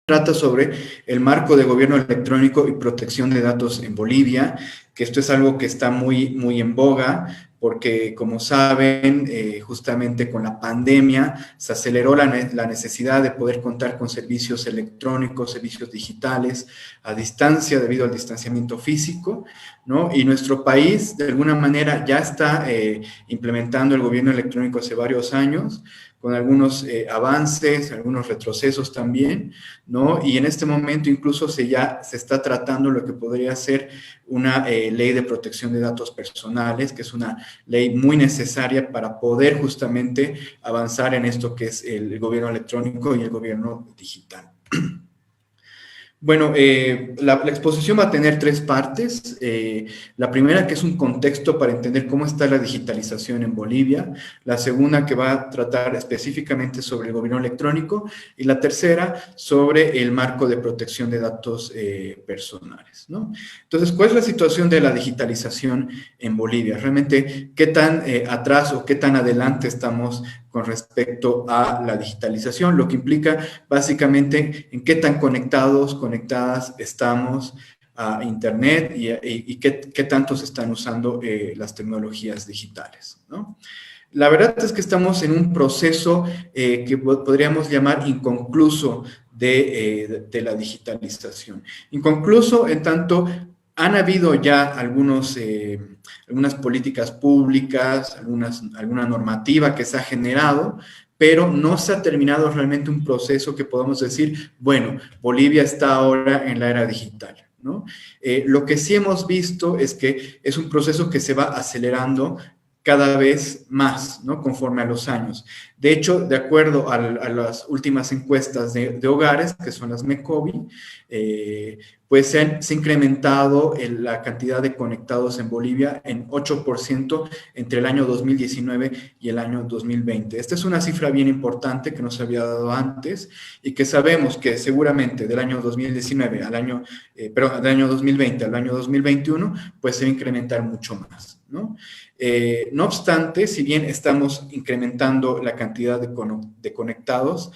trata sobre el marco de gobierno electrónico y protección de datos en Bolivia, que esto es algo que está muy en boga, porque como saben, justamente con la pandemia se aceleró la necesidad de poder contar con servicios electrónicos, servicios digitales a distancia debido al distanciamiento físico, ¿no? Y nuestro país, de alguna manera, ya está implementando el gobierno electrónico hace varios años, con algunos avances, algunos retrocesos también, ¿no? Y en este momento incluso ya se está tratando lo que podría ser una ley de protección de datos personales, que es una ley muy necesaria para poder justamente avanzar en esto que es el gobierno electrónico y el gobierno digital. Bueno, la exposición va a tener tres partes. La primera, que es un contexto para entender cómo está la digitalización en Bolivia. La segunda, que va a tratar específicamente sobre el gobierno electrónico. Y la tercera, sobre el marco de protección de datos personales, ¿no? Entonces, ¿cuál es la situación de la digitalización en Bolivia? Realmente, ¿qué tan atrás o qué tan adelante estamos con respecto a la digitalización? Lo que implica básicamente en qué tan conectadas estamos a Internet y qué tanto se están usando las tecnologías digitales, ¿no? La verdad es que estamos en un proceso que podríamos llamar inconcluso de la digitalización. Inconcluso en tanto han habido ya algunas políticas públicas, alguna normativa que se ha generado, pero no se ha terminado realmente un proceso que podamos decir, bueno, Bolivia está ahora en la era digital, ¿no? Lo que sí hemos visto es que es un proceso que se va acelerando cada vez más, ¿no? Conforme a los años. De hecho, de acuerdo a las últimas encuestas de hogares, que son las MECOVI, pues se ha incrementado la cantidad de conectados en Bolivia en 8% entre el año 2019 y el año 2020. Esta es una cifra bien importante que no se había dado antes y que sabemos que seguramente del año 2019 del año 2020 al año 2021, pues se va a incrementar mucho más, ¿no? No obstante, si bien estamos incrementando la cantidad de conectados,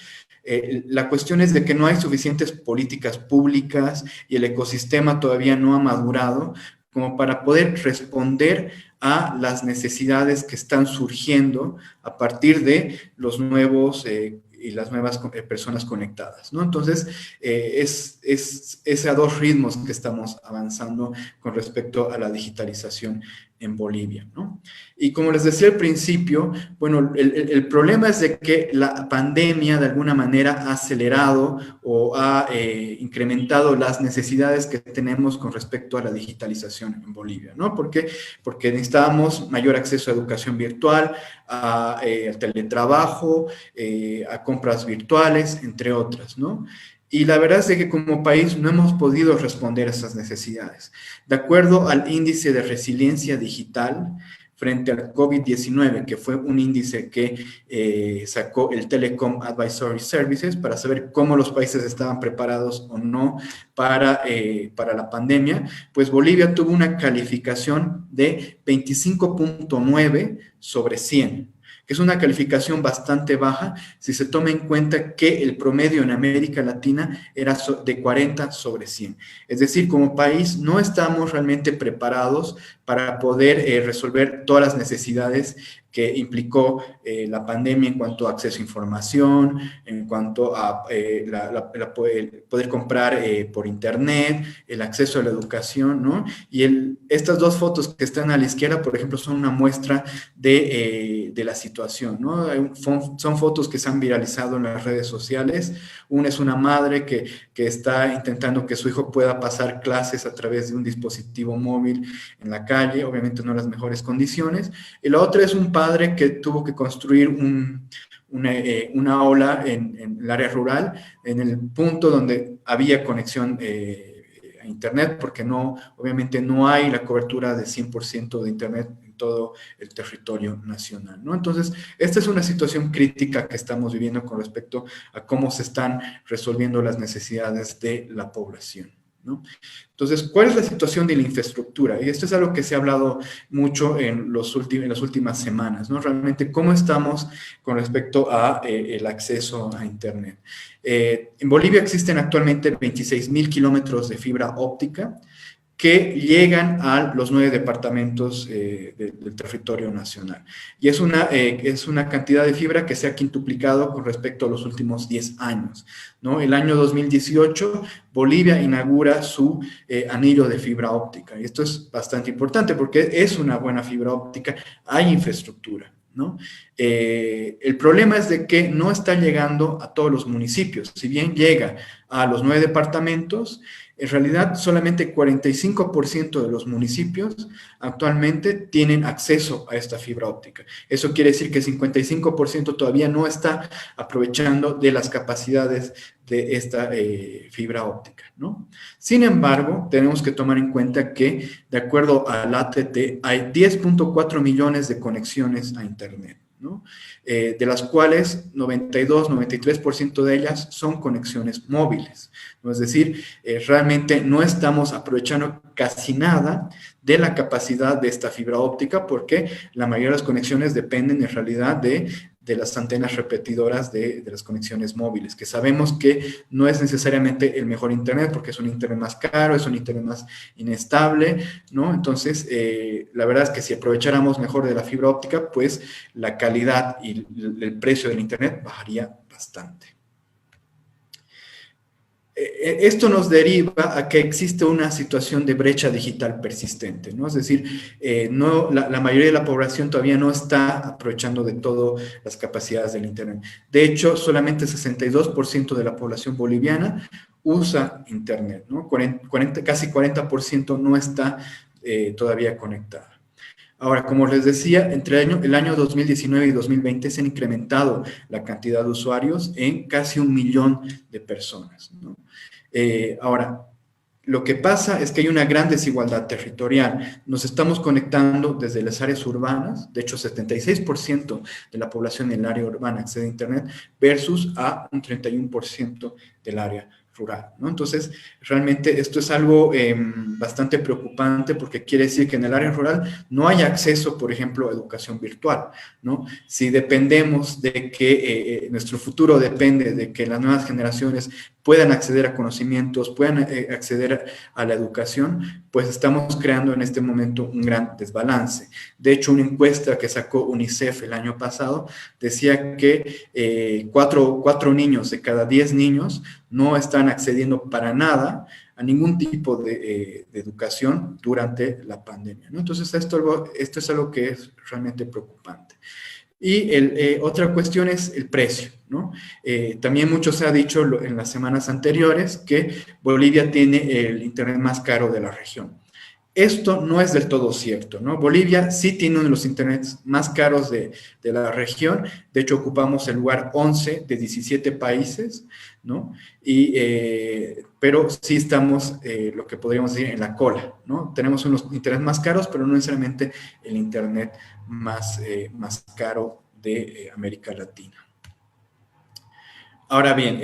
la cuestión es de que no hay suficientes políticas públicas y el ecosistema todavía no ha madurado como para poder responder a las necesidades que están surgiendo a partir de los nuevos y las nuevas personas conectadas, ¿no? Entonces, es a dos ritmos que estamos avanzando con respecto a la digitalización en Bolivia, ¿no? Y como les decía al principio, bueno, el problema es de que la pandemia de alguna manera ha acelerado o ha incrementado las necesidades que tenemos con respecto a la digitalización en Bolivia, ¿no? ¿Por qué? Porque necesitábamos mayor acceso a educación virtual, al teletrabajo, a compras virtuales, entre otras, ¿no? Y la verdad es que como país no hemos podido responder a esas necesidades. De acuerdo al índice de resiliencia digital frente al COVID-19, que fue un índice que sacó el Telecom Advisory Services para saber cómo los países estaban preparados o no para la pandemia, pues Bolivia tuvo una calificación de 25.9 sobre 100, que es una calificación bastante baja si se toma en cuenta que el promedio en América Latina era de 40 sobre 100. Es decir, como país no estamos realmente preparados para poder resolver todas las necesidades que implicó la pandemia en cuanto a acceso a información, en cuanto a poder comprar por internet, el acceso a la educación, ¿no? Y estas dos fotos que están a la izquierda, por ejemplo, son una muestra de la situación, ¿no? Son fotos que se han viralizado en las redes sociales. Una es una madre que está intentando que su hijo pueda pasar clases a través de un dispositivo móvil en la calle, obviamente no en las mejores condiciones. Y la otra es un padre que tuvo que construir una aula en el área rural, en el punto donde había conexión a internet, porque obviamente no hay la cobertura de 100% de internet en todo el territorio nacional, ¿no? Entonces, esta es una situación crítica que estamos viviendo con respecto a cómo se están resolviendo las necesidades de la población, ¿no? Entonces, ¿cuál es la situación de la infraestructura? Y esto es algo que se ha hablado mucho en las últimas semanas, ¿no? Realmente, ¿cómo estamos con respecto a el acceso a Internet? En Bolivia existen actualmente 26.000 kilómetros de fibra óptica que llegan a los 9 departamentos del territorio nacional. Y es una cantidad de fibra que se ha quintuplicado con respecto a los últimos 10 años, ¿no? El año 2018, Bolivia inaugura su anillo de fibra óptica. Y esto es bastante importante porque es una buena fibra óptica, hay infraestructura, ¿no? El problema es de que no está llegando a todos los municipios. Si bien llega a los 9 departamentos, en realidad solamente 45% de los municipios actualmente tienen acceso a esta fibra óptica. Eso quiere decir que 55% todavía no está aprovechando de las capacidades de esta fibra óptica, ¿no? Sin embargo, tenemos que tomar en cuenta que, de acuerdo al ATT, hay 10.4 millones de conexiones a Internet, ¿no? De las cuales 93% de ellas son conexiones móviles, ¿no? Es decir, realmente no estamos aprovechando casi nada de la capacidad de esta fibra óptica porque la mayoría de las conexiones dependen en realidad de las antenas repetidoras de las conexiones móviles, que sabemos que no es necesariamente el mejor Internet porque es un Internet más caro, es un Internet más inestable, ¿no? Entonces, la verdad es que si aprovecháramos mejor de la fibra óptica, pues la calidad y el precio del Internet bajaría bastante. Esto nos deriva a que existe una situación de brecha digital persistente, ¿no? Es decir, la mayoría de la población todavía no está aprovechando de todas las capacidades del Internet. De hecho, solamente 62% de la población boliviana usa Internet, ¿no? Casi 40% no está todavía conectada. Ahora, como les decía, entre el año 2019 y 2020 se han incrementado la cantidad de usuarios en casi 1 millón de personas, ¿no? Ahora, lo que pasa es que hay una gran desigualdad territorial. Nos estamos conectando desde las áreas urbanas, de hecho 76% de la población en el área urbana accede a Internet versus a un 31% del área rural, ¿no? Entonces, realmente esto es algo bastante preocupante porque quiere decir que en el área rural no hay acceso, por ejemplo, a educación virtual, ¿no? Si dependemos de que nuestro futuro depende de que las nuevas generaciones puedan acceder a conocimientos, puedan acceder a la educación, pues estamos creando en este momento un gran desbalance. De hecho, una encuesta que sacó UNICEF el año pasado decía que 4 niños de cada 10 niños no están accediendo para nada a ningún tipo de educación durante la pandemia, ¿no? Entonces, esto es algo que es realmente preocupante. Y otra cuestión es el precio, ¿no? También mucho se ha dicho en las semanas anteriores que Bolivia tiene el Internet más caro de la región. Esto no es del todo cierto, ¿no? Bolivia sí tiene uno de los internets más caros de la región. De hecho, ocupamos el lugar 11 de 17 países, ¿no? Pero sí estamos, lo que podríamos decir, en la cola, ¿no? Tenemos unos internet más caros, pero no necesariamente el internet más caro de América Latina. Ahora bien,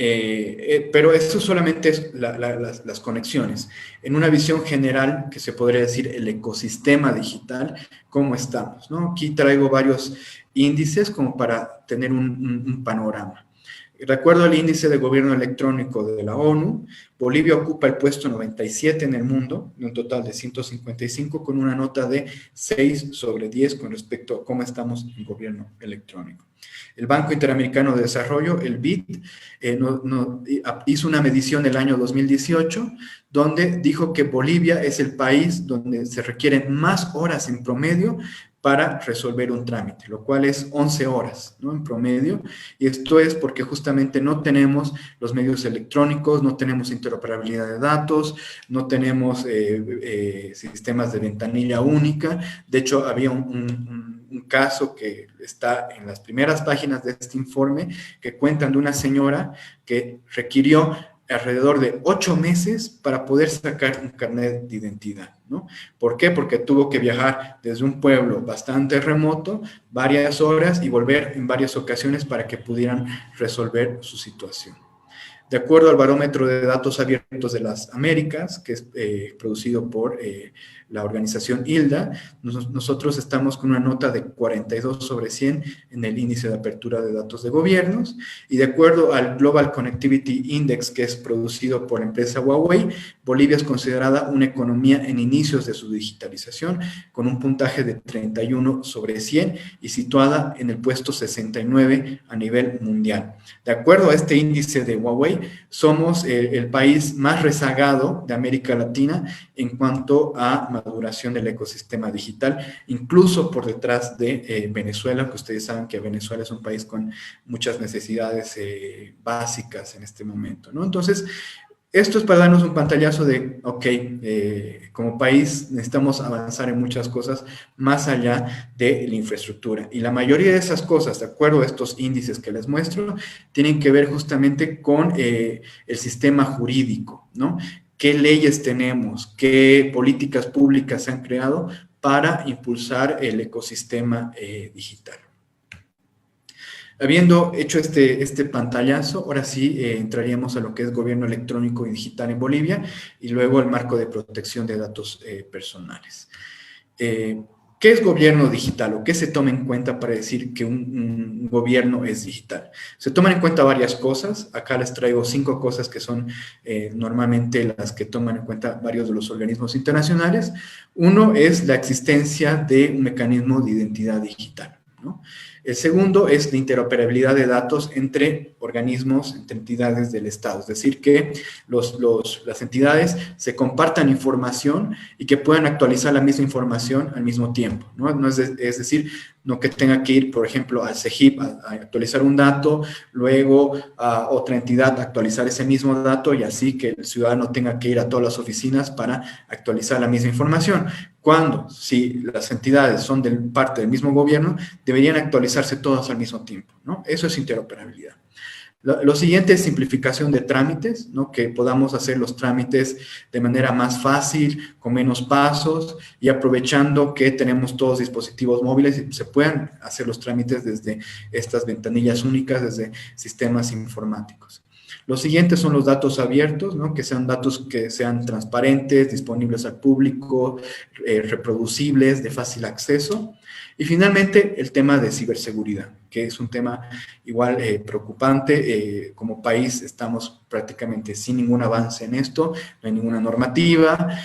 pero eso solamente es las conexiones. En una visión general, que se podría decir el ecosistema digital, ¿cómo estamos, no? Aquí traigo varios índices como para tener un panorama. De acuerdo al índice de gobierno electrónico de la ONU, Bolivia ocupa el puesto 97 en el mundo, de un total de 155, con una nota de 6 sobre 10 con respecto a cómo estamos en gobierno electrónico. El Banco Interamericano de Desarrollo, el BID, hizo una medición el año 2018 donde dijo que Bolivia es el país donde se requieren más horas en promedio para resolver un trámite, lo cual es 11 horas, ¿no? En promedio, y esto es porque justamente no tenemos los medios electrónicos, no tenemos interoperabilidad de datos, no tenemos sistemas de ventanilla única. De hecho, había un caso que está en las primeras páginas de este informe que cuentan de una señora que requirió alrededor de 8 meses para poder sacar un carnet de identidad, ¿no? ¿Por qué? Porque tuvo que viajar desde un pueblo bastante remoto, varias horas, y volver en varias ocasiones para que pudieran resolver su situación. De acuerdo al Barómetro de Datos Abiertos de las Américas, que es producido por la organización ILDA, nosotros estamos con una nota de 42 sobre 100 en el índice de apertura de datos de gobiernos, y de acuerdo al Global Connectivity Index, que es producido por la empresa Huawei, Bolivia es considerada una economía en inicios de su digitalización, con un puntaje de 31 sobre 100 y situada en el puesto 69 a nivel mundial. De acuerdo a este índice de Huawei, somos el país más rezagado de América Latina en cuanto a maduración del ecosistema digital, incluso por detrás de Venezuela, que ustedes saben que Venezuela es un país con muchas necesidades básicas en este momento, ¿no? Entonces, esto es para darnos un pantallazo de, ok, como país necesitamos avanzar en muchas cosas más allá de la infraestructura. Y la mayoría de esas cosas, de acuerdo a estos índices que les muestro, tienen que ver justamente con el sistema jurídico, ¿no? ¿Qué leyes tenemos? ¿Qué políticas públicas se han creado para impulsar el ecosistema digital? Habiendo hecho este pantallazo, ahora sí entraríamos a lo que es gobierno electrónico y digital en Bolivia y luego el marco de protección de datos personales. ¿Qué es gobierno digital o qué se toma en cuenta para decir que un gobierno es digital? Se toman en cuenta varias cosas. Acá les traigo 5 cosas que son normalmente las que toman en cuenta varios de los organismos internacionales. Uno es la existencia de un mecanismo de identidad digital, ¿no? El segundo es la interoperabilidad de datos entre organismos, entre entidades del Estado, es decir, que las entidades se compartan información y que puedan actualizar la misma información al mismo tiempo, ¿no? Es decir, no que tenga que ir, por ejemplo, al CEGIP a actualizar un dato, luego a otra entidad a actualizar ese mismo dato y así que el ciudadano tenga que ir a todas las oficinas para actualizar la misma información. Cuando, si las entidades son parte del mismo gobierno, deberían actualizarse todas al mismo tiempo, ¿no? Eso es interoperabilidad. Lo siguiente es simplificación de trámites, ¿no? Que podamos hacer los trámites de manera más fácil, con menos pasos y aprovechando que tenemos todos dispositivos móviles y se puedan hacer los trámites desde estas ventanillas únicas, desde sistemas informáticos. Los siguientes son los datos abiertos, ¿no? Que sean datos que sean transparentes, disponibles al público, reproducibles, de fácil acceso. Y finalmente, el tema de ciberseguridad, que es un tema igual preocupante. Como país estamos prácticamente sin ningún avance en esto, no hay ninguna normativa,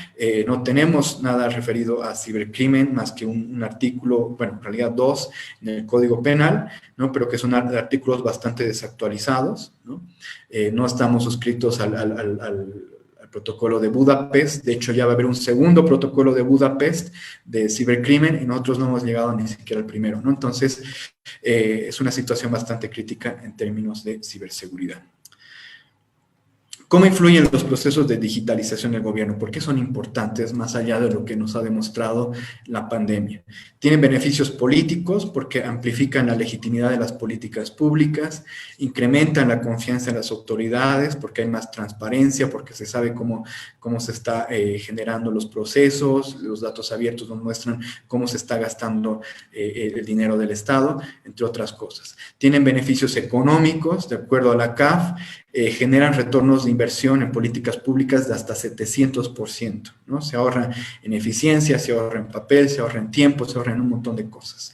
no tenemos nada referido a cibercrimen más que un artículo, bueno, en realidad 2 en el Código Penal, ¿no? Pero que son artículos bastante desactualizados, ¿no? No estamos suscritos al protocolo de Budapest. De hecho, ya va a haber un segundo protocolo de Budapest de cibercrimen y nosotros no hemos llegado ni siquiera al primero, ¿no? Entonces, es una situación bastante crítica en términos de ciberseguridad. ¿Cómo influyen los procesos de digitalización del gobierno? ¿Por qué son importantes más allá de lo que nos ha demostrado la pandemia? Tienen beneficios políticos porque amplifican la legitimidad de las políticas públicas, incrementan la confianza en las autoridades porque hay más transparencia, porque se sabe cómo se está generando los procesos, los datos abiertos nos muestran cómo se está gastando el dinero del Estado, entre otras cosas. Tienen beneficios económicos, de acuerdo a la CAF, generan retornos de inversión en políticas públicas de hasta 700%, ¿no? Se ahorra en eficiencia, se ahorra en papel, se ahorra en tiempo, se ahorra en un montón de cosas.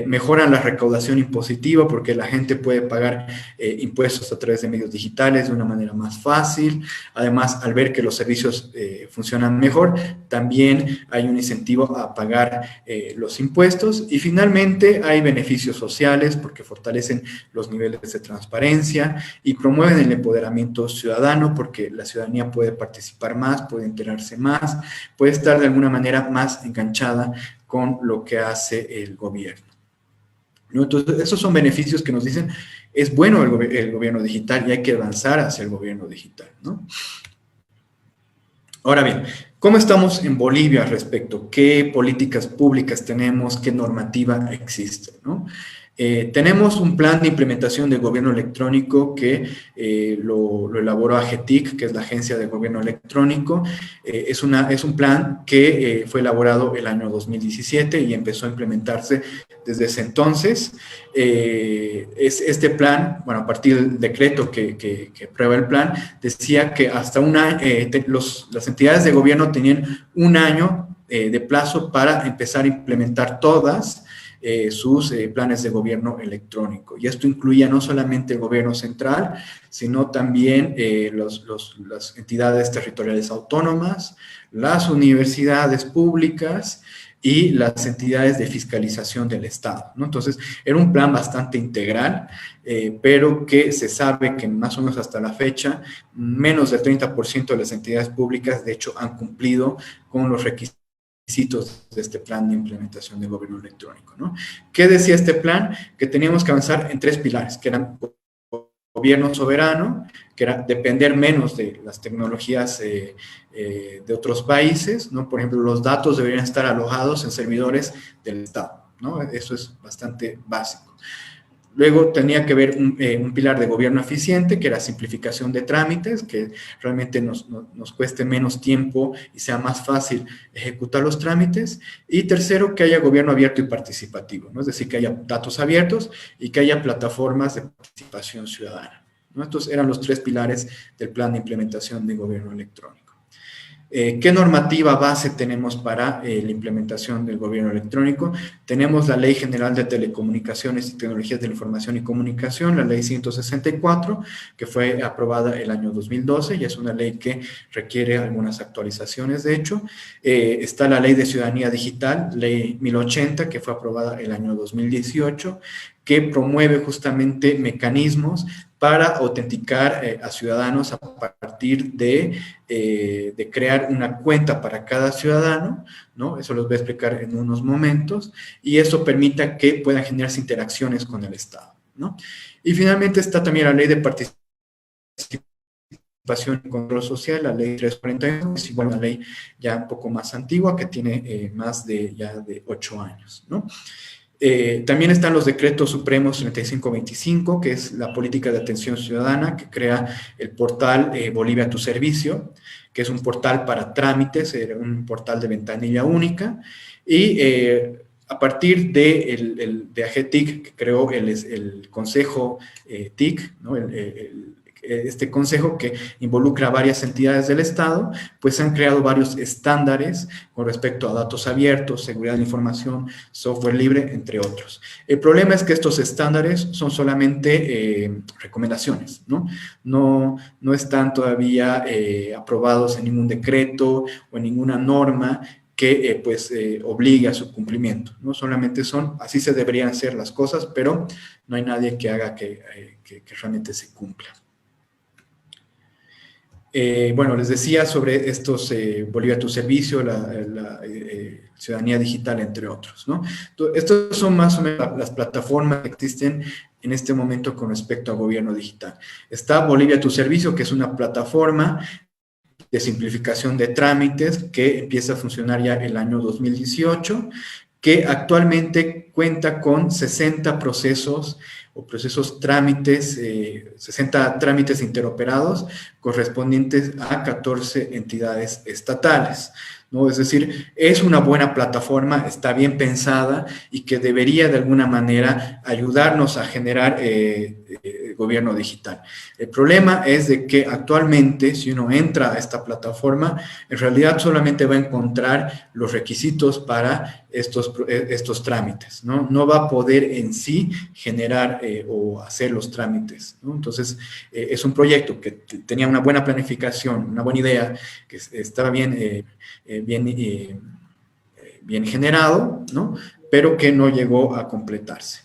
Mejoran la recaudación impositiva porque la gente puede pagar impuestos a través de medios digitales de una manera más fácil. Además, al ver que los servicios funcionan mejor, también hay un incentivo a pagar los impuestos. Y finalmente, hay beneficios sociales porque fortalecen los niveles de transparencia y promueven el empoderamiento ciudadano porque la ciudadanía puede participar más, puede enterarse más, puede estar de alguna manera más enganchada con lo que hace el gobierno, ¿no? Entonces, esos son beneficios que nos dicen, es bueno el gobierno digital y hay que avanzar hacia el gobierno digital, ¿no? Ahora bien, ¿cómo estamos en Bolivia al respecto? ¿Qué políticas públicas tenemos? ¿Qué normativa existe, ¿no? Tenemos un plan de implementación de gobierno electrónico que lo elaboró AGETIC, que es la Agencia de Gobierno Electrónico. Es un plan que fue elaborado el año 2017 y empezó a implementarse desde ese entonces. Este plan, bueno, a partir del decreto que aprueba el plan, decía que hasta un año, las entidades de gobierno tenían un año de plazo para empezar a implementar todas sus planes de gobierno electrónico. Y esto incluía no solamente el gobierno central, sino también las entidades territoriales autónomas, las universidades públicas y las entidades de fiscalización del Estado, ¿no? Entonces, era un plan bastante integral, pero que se sabe que más o menos hasta la fecha, menos del 30% de las entidades públicas, de hecho, han cumplido con los requisitos de este plan de implementación del gobierno electrónico, ¿no? ¿Qué decía este plan? Que teníamos que avanzar en 3 pilares, que eran gobierno soberano, que era depender menos de las tecnologías de otros países, ¿no? Por ejemplo, los datos deberían estar alojados en servidores del Estado, ¿no? Eso es bastante básico. Luego tenía que ver un pilar de gobierno eficiente, que era simplificación de trámites, que realmente nos cueste menos tiempo y sea más fácil ejecutar los trámites. Y tercero, que haya gobierno abierto y participativo, ¿no? Es decir, que haya datos abiertos y que haya plataformas de participación ciudadana, ¿no? Estos eran los 3 pilares del plan de implementación de gobierno electrónico. ¿Qué normativa base tenemos para la implementación del gobierno electrónico? Tenemos la Ley General de Telecomunicaciones y Tecnologías de la Información y Comunicación, la Ley 164, que fue aprobada el año 2012 y es una ley que requiere algunas actualizaciones, de hecho. Está la Ley de Ciudadanía Digital, Ley 1080, que fue aprobada el año 2018, que promueve justamente mecanismos para autenticar a ciudadanos a partir de crear una cuenta para cada ciudadano, ¿no? Eso los voy a explicar en unos momentos, y eso permita que puedan generarse interacciones con el Estado, ¿no? Y finalmente está también la Ley de Participación y Control Social, la Ley 341, que es igual a una ley ya un poco más antigua, que tiene más de 8 años, ¿no? También están los decretos supremos 3525, que es la política de atención ciudadana, que crea el portal Bolivia a tu servicio, que es un portal para trámites, un portal de ventanilla única, y a partir de AGETIC, que creó el Consejo TIC, ¿no? Este consejo que involucra a varias entidades del Estado, pues se han creado varios estándares con respecto a datos abiertos, seguridad de la información, software libre, entre otros. El problema es que estos estándares son solamente recomendaciones, ¿no? No están todavía aprobados en ningún decreto o en ninguna norma que obligue a su cumplimiento, ¿no? Solamente así se deberían hacer las cosas, pero no hay nadie que haga que realmente se cumpla. Bueno, les decía sobre estos Bolivia a tu servicio, la ciudadanía digital, entre otros, ¿no? Estos son más o menos las plataformas que existen en este momento con respecto a gobierno digital. Está Bolivia a tu servicio, que es una plataforma de simplificación de trámites que empieza a funcionar ya el año 2018, que actualmente cuenta con 60 procesos trámites, 60 trámites interoperados correspondientes a 14 entidades estatales, ¿no? Es decir, es una buena plataforma, está bien pensada y que debería de alguna manera ayudarnos a generar gobierno digital. El problema es de que actualmente, si uno entra a esta plataforma, en realidad solamente va a encontrar los requisitos para estos trámites, ¿no? No va a poder en sí generar o hacer los trámites, ¿no? Entonces, es un proyecto que tenía una buena planificación, una buena idea, que estaba bien generado, ¿no? Pero que no llegó a completarse.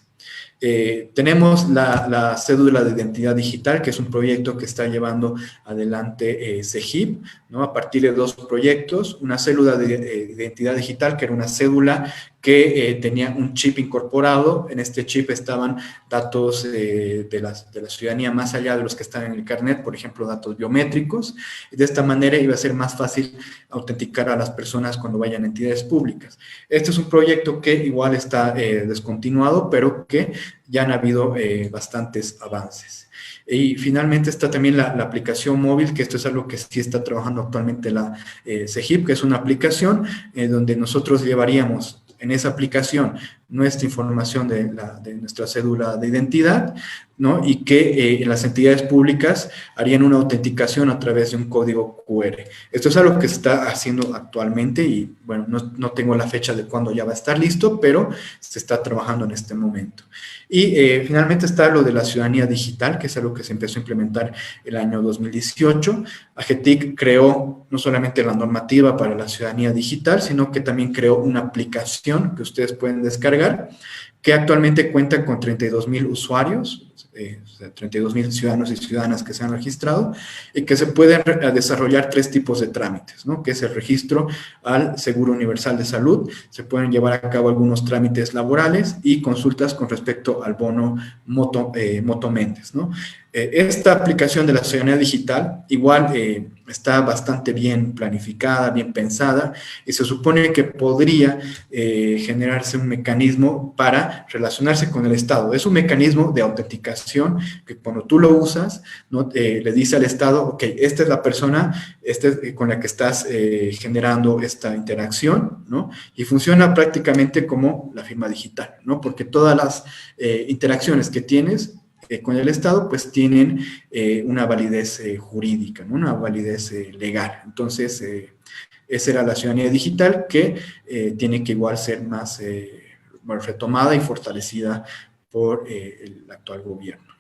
Tenemos la cédula de identidad digital, que es un proyecto que está llevando adelante CEGIP, ¿no? A partir de 2 proyectos, una cédula de identidad digital, que era una cédula que tenía un chip incorporado. En este chip estaban datos de la ciudadanía más allá de los que están en el carnet, por ejemplo, datos biométricos, y de esta manera iba a ser más fácil autenticar a las personas cuando vayan a entidades públicas. Este es un proyecto que igual está descontinuado, pero que ya han habido bastantes avances. Y finalmente está también la aplicación móvil, que esto es algo que sí está trabajando actualmente la CEGIP, que es una aplicación donde nosotros llevaríamos en esa aplicación nuestra información de nuestra cédula de identidad, ¿no? Y que en las entidades públicas harían una autenticación a través de un código QR. Esto es algo que se está haciendo actualmente y, bueno, no tengo la fecha de cuándo ya va a estar listo, pero se está trabajando en este momento. Y finalmente está lo de la ciudadanía digital, que es algo que se empezó a implementar el año 2018. AGETIC creó no solamente la normativa para la ciudadanía digital, sino que también creó una aplicación que ustedes pueden descargar, que actualmente cuenta con 32,000 usuarios, 32,000 ciudadanos y ciudadanas que se han registrado, y que se pueden desarrollar 3 tipos de trámites, ¿no? Que es el registro al Seguro Universal de Salud, se pueden llevar a cabo algunos trámites laborales y consultas con respecto al bono Moto Méndez, ¿no? Esta aplicación de la ciudadanía digital igual está bastante bien planificada, bien pensada, y se supone que podría generarse un mecanismo para relacionarse con el Estado. Es un mecanismo de autenticación que cuando tú lo usas, ¿no? Le dice al Estado, ok, esta es la persona con la que estás generando esta interacción, ¿no? Y funciona prácticamente como la firma digital, ¿no? Porque todas las interacciones que tienes con el Estado, pues tienen una validez jurídica, ¿no? Una validez legal. Entonces, esa era la ciudadanía digital que tiene que igual ser más retomada y fortalecida por el actual gobierno.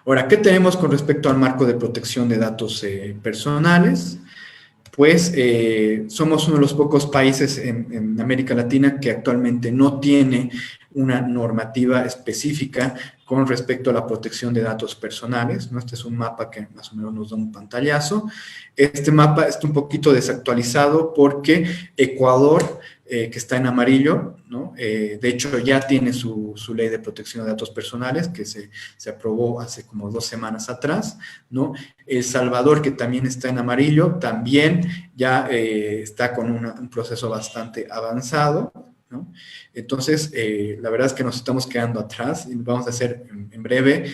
Ahora, ¿qué tenemos con respecto al marco de protección de datos personales? Pues somos uno de los pocos países en América Latina que actualmente no tiene una normativa específica con respecto a la protección de datos personales, ¿no? Este es un mapa que más o menos nos da un pantallazo. Este mapa está un poquito desactualizado porque Ecuador, que está en amarillo, ¿no? De hecho ya tiene su ley de protección de datos personales que se aprobó hace como 2 semanas atrás, ¿no? El Salvador, que también está en amarillo, también ya está con un proceso bastante avanzado, ¿no? Entonces, la verdad es que nos estamos quedando atrás y vamos a ser en breve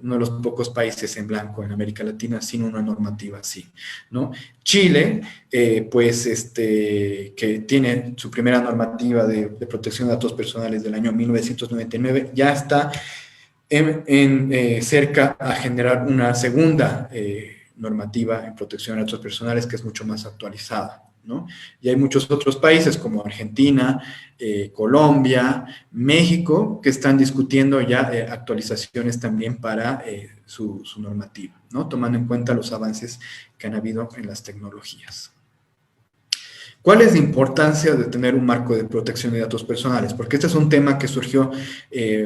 uno de los pocos países en blanco en América Latina sin una normativa así, ¿no? Chile, que tiene su primera normativa de protección de datos personales del año 1999, ya está cerca a generar una segunda normativa en protección de datos personales que es mucho más actualizada, ¿no? Y hay muchos otros países como Argentina, Colombia, México, que están discutiendo ya actualizaciones también para su normativa, ¿no? Tomando en cuenta los avances que han habido en las tecnologías. ¿Cuál es la importancia de tener un marco de protección de datos personales? Porque este es un tema que surgió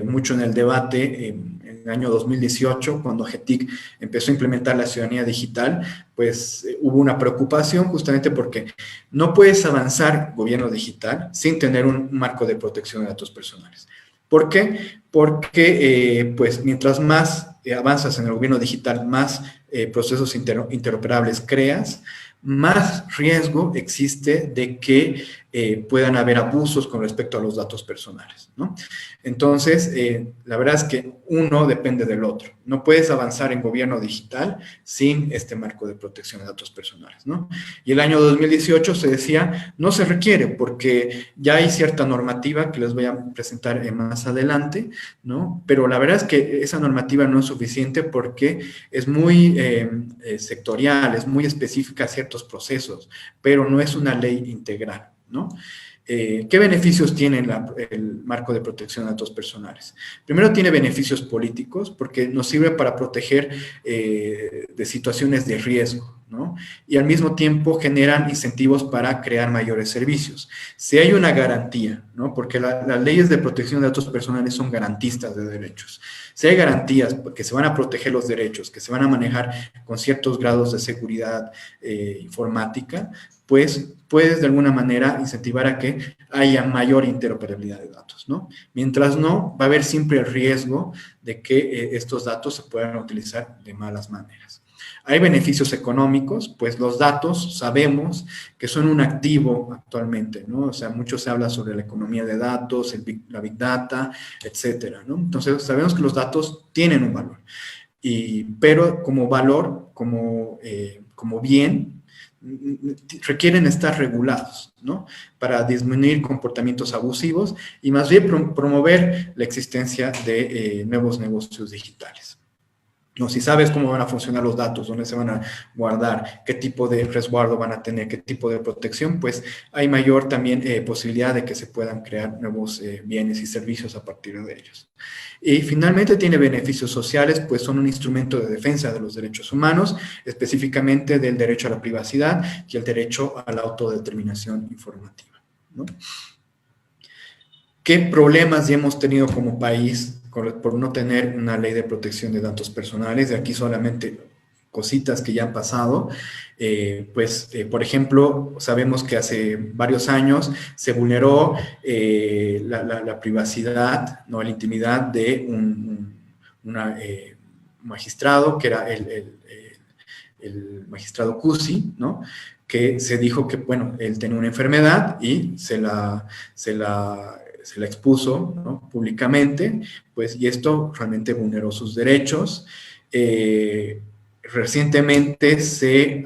mucho en el debate en el año 2018, cuando AGETIC empezó a implementar la ciudadanía digital, pues hubo una preocupación justamente porque no puedes avanzar gobierno digital sin tener un marco de protección de datos personales. ¿Por qué? Porque pues mientras más avanzas en el gobierno digital, más procesos interoperables creas, más riesgo existe de que puedan haber abusos con respecto a los datos personales, ¿no? Entonces, la verdad es que uno depende del otro. No puedes avanzar en gobierno digital sin este marco de protección de datos personales, ¿no? Y el año 2018 se decía, no se requiere porque ya hay cierta normativa que les voy a presentar más adelante, ¿no? Pero la verdad es que esa normativa no es suficiente porque es muy sectorial, es muy específica a ciertos procesos, pero no es una ley integral, ¿no? ¿Qué beneficios tiene el marco de protección de datos personales? Primero, tiene beneficios políticos porque nos sirve para proteger de situaciones de riesgo, ¿no? Y al mismo tiempo generan incentivos para crear mayores servicios. Si hay una garantía, ¿no? Porque las leyes de protección de datos personales son garantistas de derechos. Si hay garantías que se van a proteger los derechos, que se van a manejar con ciertos grados de seguridad informática, pues puedes de alguna manera incentivar a que haya mayor interoperabilidad de datos, ¿no? Mientras no, va a haber siempre el riesgo de que estos datos se puedan utilizar de malas maneras. Hay beneficios económicos, pues los datos sabemos que son un activo actualmente, ¿no? O sea, mucho se habla sobre la economía de datos, la Big Data, etcétera, ¿no? Entonces, sabemos que los datos tienen un valor, pero como valor, como bien, requieren estar regulados, ¿no? Para disminuir comportamientos abusivos y más bien promover la existencia de nuevos negocios digitales. No, si sabes cómo van a funcionar los datos, dónde se van a guardar, qué tipo de resguardo van a tener, qué tipo de protección, pues hay mayor también posibilidad de que se puedan crear nuevos bienes y servicios a partir de ellos. Y finalmente tiene beneficios sociales, pues son un instrumento de defensa de los derechos humanos, específicamente del derecho a la privacidad y el derecho a la autodeterminación informativa, ¿no? ¿Qué problemas ya hemos tenido como país por no tener una ley de protección de datos personales? De aquí solamente cositas que ya han pasado. Por ejemplo, sabemos que hace varios años se vulneró la privacidad, ¿no? La intimidad de un magistrado, que era el magistrado Cusi, ¿no? Que se dijo que, bueno, él tenía una enfermedad y se la expuso, ¿no? Públicamente, pues, y esto realmente vulneró sus derechos. Recientemente se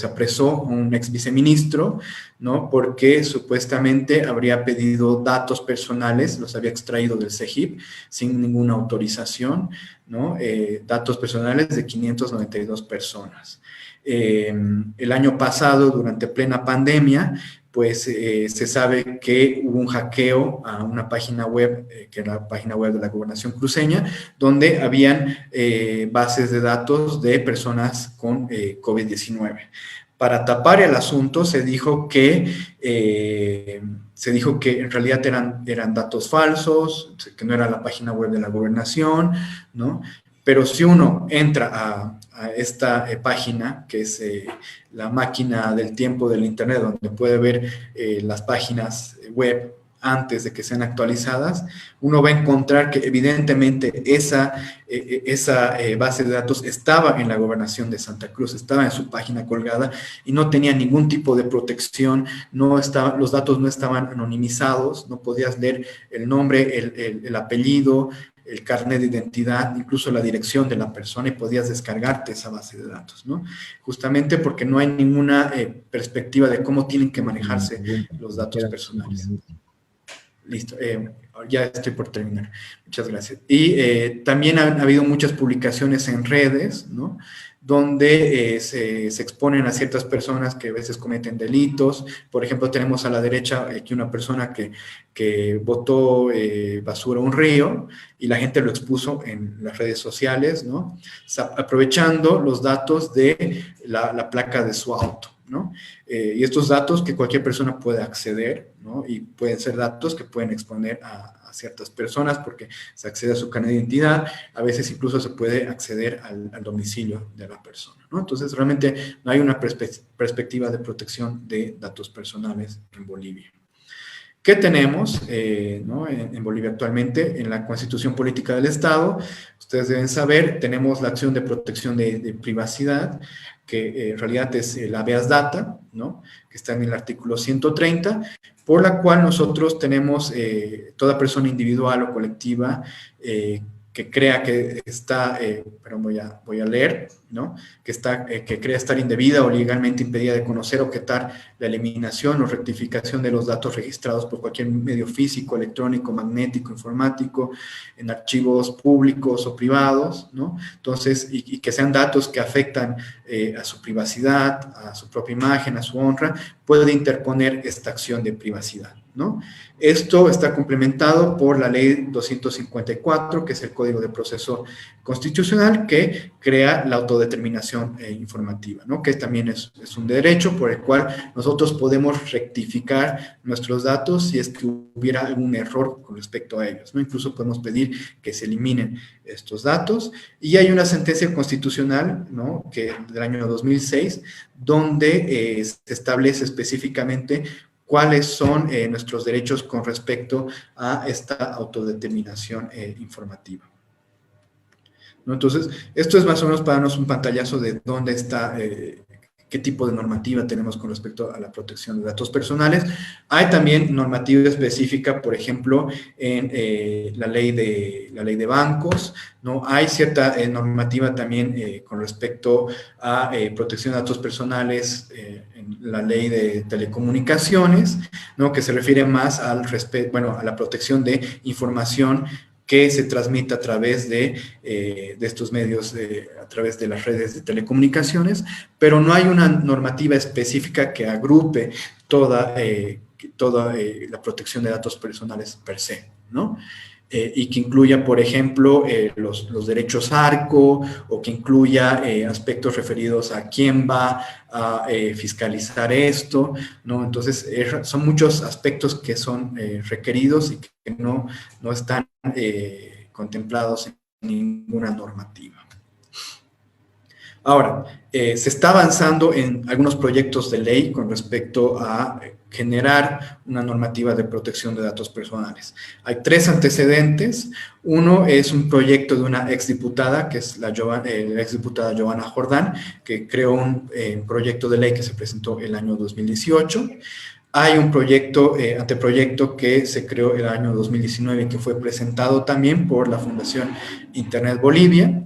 apresó a un ex viceministro, ¿no? Porque supuestamente habría pedido datos personales, los había extraído del CEGIP sin ninguna autorización, ¿no? Datos personales de 592 personas. El año pasado, durante plena pandemia, pues se sabe que hubo un hackeo a una página web, que era la página web de la Gobernación cruceña, donde habían bases de datos de personas con COVID-19. Para tapar el asunto se dijo que en realidad eran datos falsos, que no era la página web de la Gobernación, ¿no? Pero si uno entra a esta página, que es la máquina del tiempo del Internet, donde puede ver las páginas web antes de que sean actualizadas, uno va a encontrar que evidentemente esa base de datos estaba en la Gobernación de Santa Cruz, estaba en su página colgada y no tenía ningún tipo de protección, los datos no estaban anonimizados, no podías leer el nombre, el apellido, el carnet de identidad, incluso la dirección de la persona, y podías descargarte esa base de datos, ¿no? Justamente porque no hay ninguna perspectiva de cómo tienen que manejarse los datos personales. Listo, ya estoy por terminar. Muchas gracias. Y también ha habido muchas publicaciones en redes, ¿no? Donde se exponen a ciertas personas que a veces cometen delitos. Por ejemplo, tenemos a la derecha aquí una persona que botó basura a un río y la gente lo expuso en las redes sociales, ¿no? Aprovechando los datos de la placa de su auto, ¿no? Y estos datos que cualquier persona puede acceder, ¿no? Y pueden ser datos que pueden exponer a ciertas personas porque se accede a su carnet de identidad, a veces incluso se puede acceder al domicilio de la persona, ¿no? Entonces, realmente no hay una perspectiva de protección de datos personales en Bolivia. ¿Qué tenemos ¿no? en Bolivia actualmente? En la Constitución Política del Estado, ustedes deben saber, tenemos la acción de protección de privacidad, que en realidad es el habeas data, ¿no? Que está en el artículo 130, por la cual nosotros tenemos toda persona individual o colectiva que crea que está, voy a leer, ¿no? Que crea estar indebida o legalmente impedida de conocer o objetar la eliminación o rectificación de los datos registrados por cualquier medio físico, electrónico, magnético, informático, en archivos públicos o privados, ¿no? Entonces, y que sean datos que afectan a su privacidad, a su propia imagen, a su honra, puede interponer esta acción de privacidad, ¿no? Esto está complementado por la Ley 254, que es el Código de Proceso Constitucional, que crea la autodeterminación informativa, ¿no? Que también es un derecho por el cual nosotros podemos rectificar nuestros datos si es que hubiera algún error con respecto a ellos, ¿no? Incluso podemos pedir que se eliminen estos datos. Y hay una sentencia constitucional, ¿no? Que del año 2006, donde se establece específicamente cuáles son nuestros derechos con respecto a esta autodeterminación informativa, ¿no? Entonces, esto es más o menos para darnos un pantallazo de dónde está, qué tipo de normativa tenemos con respecto a la protección de datos personales. Hay también normativa específica, por ejemplo, en la ley de bancos, ¿no? Hay cierta normativa también con respecto a protección de datos personales en la ley de telecomunicaciones, ¿no? Que se refiere más al bueno, a la protección de información que se transmite a través de estos medios, a través de las redes de telecomunicaciones, pero no hay una normativa específica que agrupe toda la protección de datos personales per se, ¿no? Y que incluya, por ejemplo, los derechos ARCO, o que incluya aspectos referidos a quién va a fiscalizar esto, ¿no? Entonces, son muchos aspectos que son requeridos y que no están contemplados en ninguna normativa. Ahora, se está avanzando en algunos proyectos de ley con respecto a generar una normativa de protección de datos personales. Hay 3 antecedentes. Uno es un proyecto de una exdiputada, que es la exdiputada Giovanna Jordán, que creó un proyecto de ley que se presentó el año 2018. Hay un anteproyecto que se creó el año 2019 y que fue presentado también por la Fundación Internet Bolivia.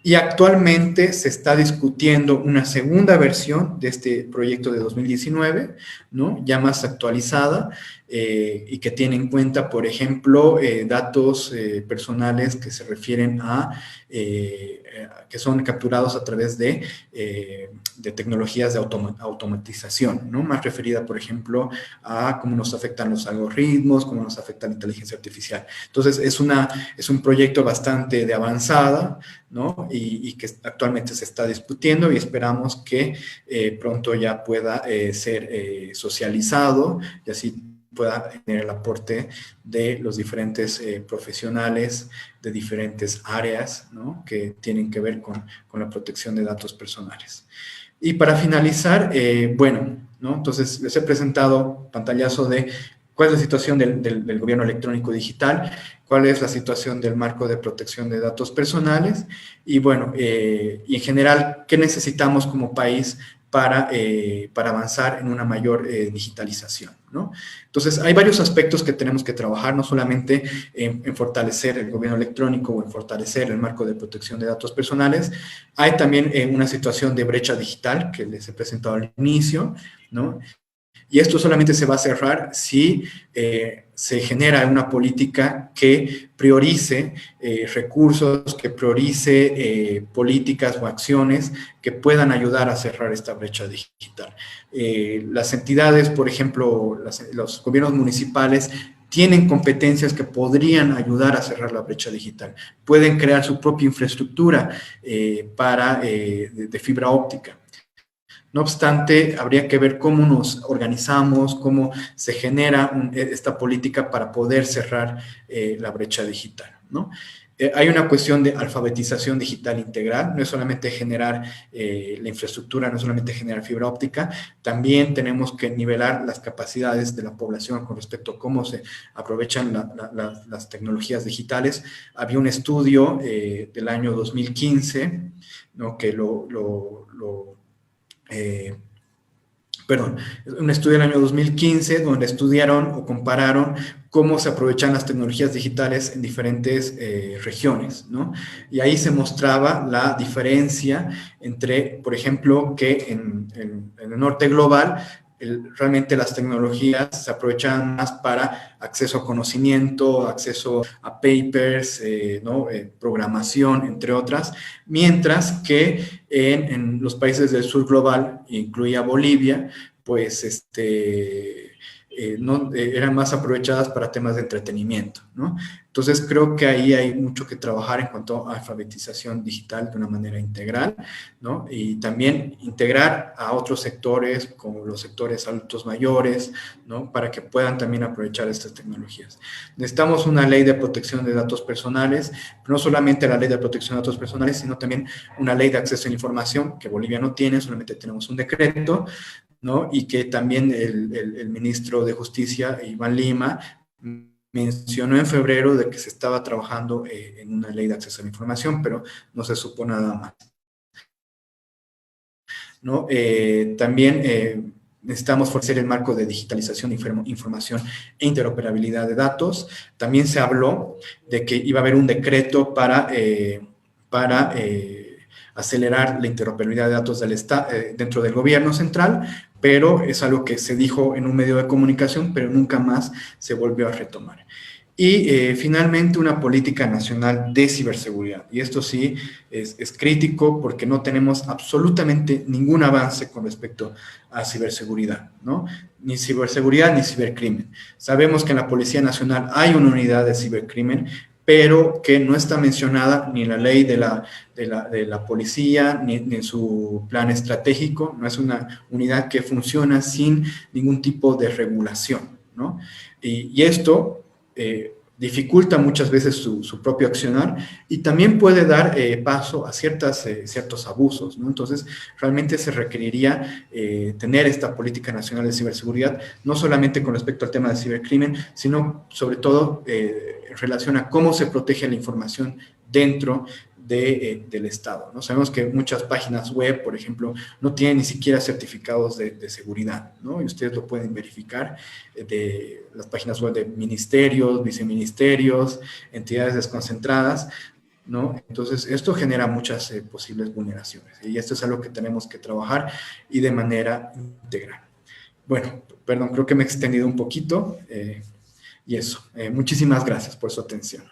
Y actualmente se está discutiendo una segunda versión de este proyecto de 2019, ¿no? Ya más actualizada, y que tiene en cuenta, por ejemplo, datos personales que se refieren a, que son capturados a través de tecnologías de automatización, ¿no? Más referida, por ejemplo, a cómo nos afectan los algoritmos, cómo nos afecta la inteligencia artificial. Entonces, es un proyecto bastante de avanzada, ¿no? Y que actualmente se está discutiendo, y esperamos que pronto ya pueda ser socializado, y así pueda tener el aporte de los diferentes profesionales de diferentes áreas, ¿no? Que tienen que ver con la protección de datos personales. Y para finalizar, bueno, ¿no? Entonces les he presentado pantallazo de cuál es la situación del gobierno electrónico digital, cuál es la situación del marco de protección de datos personales, y bueno, y en general, ¿qué necesitamos como país para avanzar en una mayor digitalización, ¿no? Entonces, hay varios aspectos que tenemos que trabajar, no solamente en fortalecer el gobierno electrónico o en fortalecer el marco de protección de datos personales. Hay también una situación de brecha digital que les he presentado al inicio, ¿no? Y esto solamente se va a cerrar si se genera una política que priorice recursos, que priorice políticas o acciones que puedan ayudar a cerrar esta brecha digital. Las entidades, por ejemplo, los gobiernos municipales, tienen competencias que podrían ayudar a cerrar la brecha digital. Pueden crear su propia infraestructura de fibra óptica. No obstante, habría que ver cómo nos organizamos, cómo se genera esta política para poder cerrar la brecha digital, ¿no? Hay una cuestión de alfabetización digital integral, no es solamente generar la infraestructura, no es solamente generar fibra óptica, también tenemos que nivelar las capacidades de la población con respecto a cómo se aprovechan las tecnologías digitales. Había un estudio del año 2015, ¿no? Que un estudio del año 2015 donde estudiaron o compararon cómo se aprovechan las tecnologías digitales en diferentes regiones, ¿no? Y ahí se mostraba la diferencia entre, por ejemplo, que en el norte global realmente las tecnologías se aprovechan más para acceso a conocimiento, acceso a papers, ¿no? Programación, entre otras, mientras que en los países del sur global, incluía Bolivia, pues eran más aprovechadas para temas de entretenimiento, ¿no? Entonces creo que ahí hay mucho que trabajar en cuanto a alfabetización digital de una manera integral, ¿no? Y también integrar a otros sectores, como los sectores adultos mayores, ¿no? Para que puedan también aprovechar estas tecnologías. Necesitamos una ley de protección de datos personales, no solamente la ley de protección de datos personales, sino también una ley de acceso a la información, que Bolivia no tiene, solamente tenemos un decreto, ¿no? Y que también el ministro de Justicia, Iván Lima, mencionó en febrero de que se estaba trabajando en una ley de acceso a la información, pero no se supo nada más, ¿no? También necesitamos fortalecer el marco de digitalización, información e interoperabilidad de datos. También se habló de que iba a haber un decreto para acelerar la interoperabilidad de datos dentro del gobierno central, pero es algo que se dijo en un medio de comunicación, pero nunca más se volvió a retomar. Y finalmente una política nacional de ciberseguridad. Y esto sí es crítico porque no tenemos absolutamente ningún avance con respecto a ciberseguridad, ¿no? Ni ciberseguridad ni cibercrimen. Sabemos que en la Policía Nacional hay una unidad de cibercrimen, pero que no está mencionada ni en la ley de la policía, ni en su plan estratégico. No es una unidad que funciona sin ningún tipo de regulación, ¿no? Y esto dificulta muchas veces su propio accionar y también puede dar paso a ciertos abusos, ¿no? Entonces, realmente se requeriría tener esta política nacional de ciberseguridad, no solamente con respecto al tema del cibercrimen, sino sobre todo en relación a cómo se protege la información dentro del Estado, ¿no? Sabemos que muchas páginas web, por ejemplo, no tienen ni siquiera certificados de seguridad, ¿no? Y ustedes lo pueden verificar de las páginas web de ministerios, viceministerios, entidades desconcentradas, ¿no? Entonces, esto genera muchas posibles vulneraciones y esto es algo que tenemos que trabajar y de manera integral. Bueno, perdón, creo que me he extendido un poquito y eso. Muchísimas gracias por su atención.